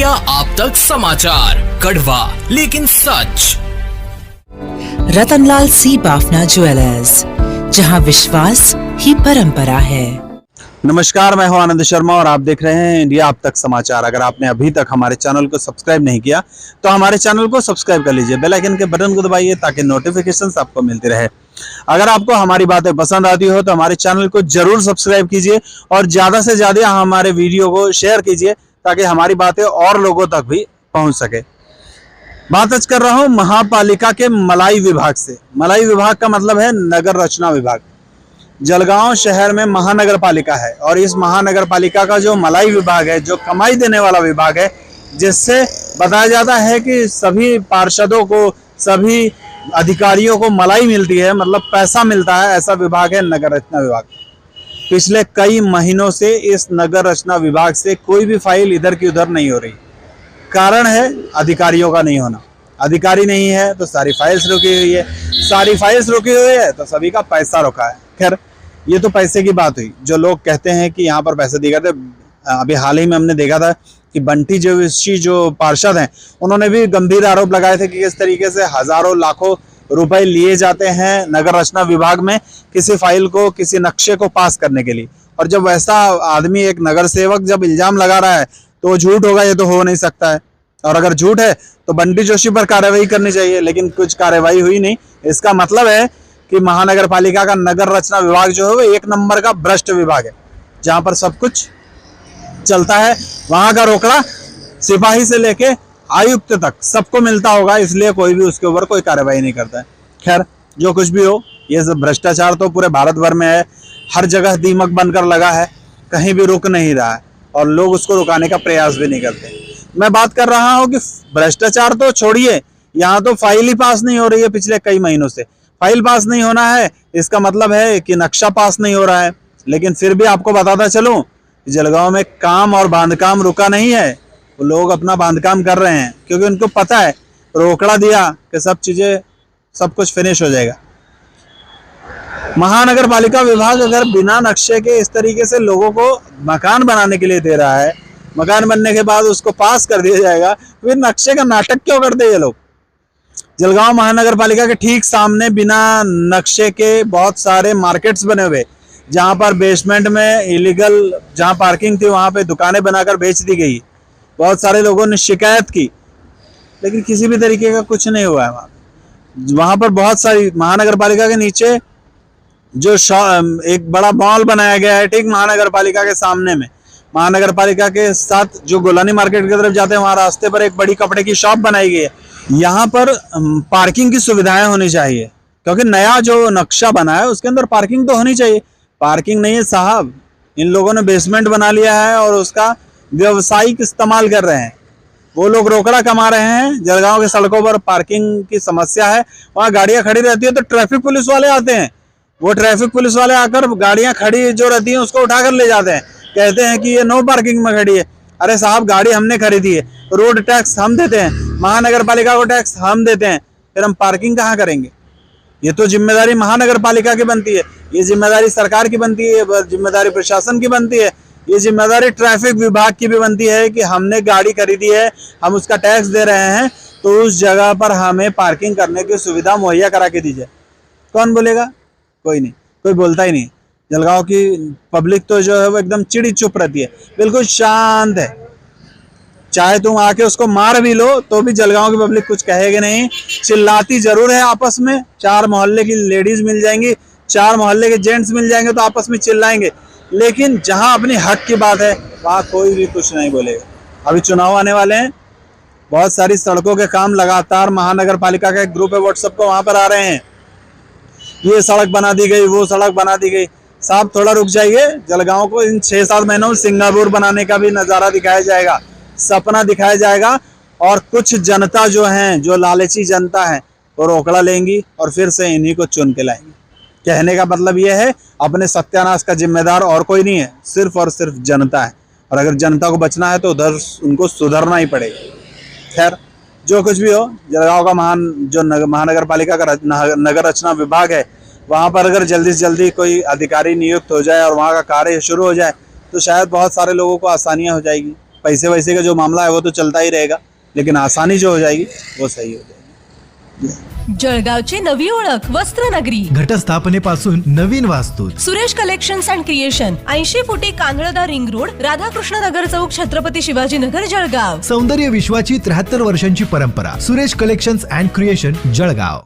India आप तक समाचार, कड़वा लेकिन सच। रतनलाल सी बाफना ज्वेलर्स, जहां विश्वास ही परंपरा है। नमस्कार, मैं हूं आनंद शर्मा और आप देख रहे हैं इंडिया आप तक समाचार। अगर आपने अभी तक हमारे चैनल को सब्सक्राइब नहीं किया तो हमारे चैनल को सब्सक्राइब कर लीजिए, बेल आइकन के बटन को दबाइए ताकि नोटिफिकेशंस आपको मिलती रहे। अगर आपको हमारी बातें पसंद आती हो तो हमारे चैनल को जरूर सब्सक्राइब कीजिए और ज़्यादा से ज़्यादा हमारे वीडियो को शेयर कीजिए ताकि हमारी बातें और लोगों तक भी पहुँच सके। बात आज कर रहा हूँ महापालिका के मलाई विभाग से। मलाई विभाग का मतलब है नगर रचना विभाग। जलगांव शहर में महानगर पालिका है और इस महानगर पालिका का जो मलाई विभाग है, जो कमाई देने वाला विभाग है, जिससे बताया जाता है कि सभी पार्षदों को, सभी अधिकारियों को मलाई मिलती है, मतलब पैसा मिलता है, ऐसा विभाग है नगर रचना विभाग। पिछले कई महीनों से इस नगर रचना विभाग से कोई भी फाइल इधर की उधर नहीं हो रही। कारण है अधिकारियों का नहीं होना। अधिकारी नहीं है तो सारी फाइल्स रुकी हुई है, सारी फाइल्स रुकी हुई है तो सभी का पैसा रुका है। खैर, ये तो पैसे की बात हुई। जो लोग कहते हैं कि यहाँ पर पैसे दिए गए थे, अभी हाल ही में हमने देखा था कि बंटी जो पार्षद हैं, उन्होंने भी गंभीर आरोप लगाए थे कि किस तरीके से हजारों लाखों रुपए लिए जाते हैं नगर रचना विभाग में किसी फाइल को, किसी नक्शे को पास करने के लिए। और जब वैसा आदमी, एक नगर सेवक जब इल्जाम लगा रहा है तो वो झूठ होगा, ये तो हो नहीं सकता है। और अगर झूठ है तो बंटी जोशी पर कार्रवाई करनी चाहिए, लेकिन कुछ कार्रवाई हुई नहीं। इसका मतलब है कि महानगर पालिका का नगर रचना विभाग जो है वो एक नंबर का भ्रष्ट विभाग है। जहां पर सब कुछ चलता है वहां का रोकड़ा सिपाही से लेके आयुक्त तक सबको मिलता होगा, इसलिए कोई भी उसके ऊपर कोई कार्रवाई नहीं करता है। खैर, जो कुछ भी हो, ये सब भ्रष्टाचार तो पूरे भारत भर में है, हर जगह दीमक बनकर लगा है, कहीं भी रुक नहीं रहा है और लोग उसको रुकाने का प्रयास भी नहीं करते। मैं बात कर रहा हूँ कि भ्रष्टाचार तो छोड़िए, यहाँ तो फाइल ही पास नहीं हो रही है। पिछले कई महीनों से फाइल पास नहीं होना है, इसका मतलब है कि नक्शा पास नहीं हो रहा है। लेकिन फिर भी आपको बताता चलूं, जलगांव में काम और बांधकाम रुका नहीं है। वो लोग अपना बांधकाम कर रहे हैं क्योंकि उनको पता है रोकड़ा दिया कि सब कुछ फिनिश हो जाएगा। महानगर पालिका विभाग अगर बिना नक्शे के इस तरीके से लोगों को मकान बनाने के लिए दे रहा है, मकान बनने के बाद उसको पास कर दिया जाएगा, फिर नक्शे का नाटक क्यों करते ये लोग। जलगांव महानगर पालिका के ठीक सामने बिना नक्शे के बहुत सारे मार्केट्स बने हुए, जहां पर बेसमेंट में इलीगल जहां पार्किंग थी वहां पे दुकानें बनाकर बेच दी गई। बहुत सारे लोगों ने शिकायत की, लेकिन किसी भी तरीके का कुछ नहीं हुआ है। वहां पर बहुत सारी महानगर पालिका के नीचे जो एक बड़ा मॉल बनाया गया है, ठीक महानगर पालिका के सामने में, महानगर पालिका के साथ जो गोलानी मार्केट की तरफ जाते हैं वहां रास्ते पर एक बड़ी कपड़े की शॉप बनाई गई है। यहाँ पर पार्किंग की सुविधाएं होनी चाहिए क्योंकि नया जो नक्शा बना है उसके अंदर पार्किंग तो होनी चाहिए। पार्किंग नहीं है साहब, इन लोगों ने बेसमेंट बना लिया है और उसका व्यवसायिक इस्तेमाल कर रहे हैं। वो लोग रोकड़ा कमा रहे हैं। जलगांव के सड़कों पर पार्किंग की समस्या है, वहाँ गाड़ियाँ खड़ी रहती है तो ट्रैफिक पुलिस वाले आते हैं। वो ट्रैफिक पुलिस वाले आकर गाड़ियाँ खड़ी जो रहती हैं उसको उठाकर ले जाते हैं, कहते हैं कि ये नो पार्किंग में खड़ी है। अरे साहब, गाड़ी हमने खरीदी है, रोड टैक्स हम देते हैं, महानगर पालिका को टैक्स हम देते हैं, फिर हम पार्किंग कहाँ करेंगे। ये तो जिम्मेदारी महानगर पालिका की बनती है, ये जिम्मेदारी सरकार की बनती है, जिम्मेदारी प्रशासन की बनती है, ये जिम्मेदारी ट्रैफिक विभाग की भी बनती है कि हमने गाड़ी खरीदी है, हम उसका टैक्स दे रहे हैं, तो उस जगह पर हमें पार्किंग करने की सुविधा मुहैया करा के दीजिए। कौन बोलेगा? कोई नहीं, कोई बोलता ही नहीं। जलगांव की पब्लिक तो जो है वो एकदम चिड़ी चुप रहती है, बिल्कुल शांत है। चाहे तुम आके उसको मार भी लो तो भी जलगांव की पब्लिक कुछ कहेगी नहीं। चिल्लाती जरूर है आपस में, 4 मोहल्ले की लेडीज मिल जाएंगी, 4 मोहल्ले के जेंट्स मिल जाएंगे तो आपस में चिल्लाएंगे, लेकिन जहां अपनी हक की बात है वहां कोई भी कुछ नहीं बोलेगा। अभी चुनाव आने वाले हैं, बहुत सारी सड़कों के काम लगातार महानगर पालिका का एक ग्रुप है व्हाट्सएप को, वहां पर आ रहे हैं। ये सड़क बना दी गई, वो सड़क बना दी गई। साहब थोड़ा रुक जाइए, जलगांव को इन 6-7 महीनों में सिंगापुर बनाने का भी नज़ारा दिखाया जाएगा, सपना दिखाया जाएगा। और कुछ जनता जो है, जो लालची जनता है, वो रोकड़ा लेंगी और फिर से इन्हीं को चुन के लाएंगी। कहने का मतलब ये है, अपने सत्यानाश का जिम्मेदार और कोई नहीं है, सिर्फ और सिर्फ जनता है। और अगर जनता को बचना है तो उधर उनको सुधरना ही पड़ेगा। खैर, जो कुछ भी हो, जलगांव का महानगर पालिका का नगर रचना विभाग है, वहाँ पर अगर जल्दी से जल्दी कोई अधिकारी नियुक्त हो जाए और वहाँ का कार्य शुरू हो जाए तो शायद बहुत सारे लोगों को आसानियाँ हो जाएगी। पैसे वैसे का जो मामला है वो तो चलता ही रहेगा, लेकिन आसानी जो हो जाएगी वो सही हो जाएगी। जळगावची नवी ओळख वस्त्रनगरी, घटस्थापनेपासून नवीन वास्तू, सुरेश कलेक्शन्स अँड क्रिएशन, 80 फुटी कांदळदा रिंग रोड, राधाकृष्ण नगर चौक, छत्रपती शिवाजी नगर, जळगाव. सौंदर्य विश्वाची 73 वर्षांची परंपरा. Suresh collections and creation, Jalgaon.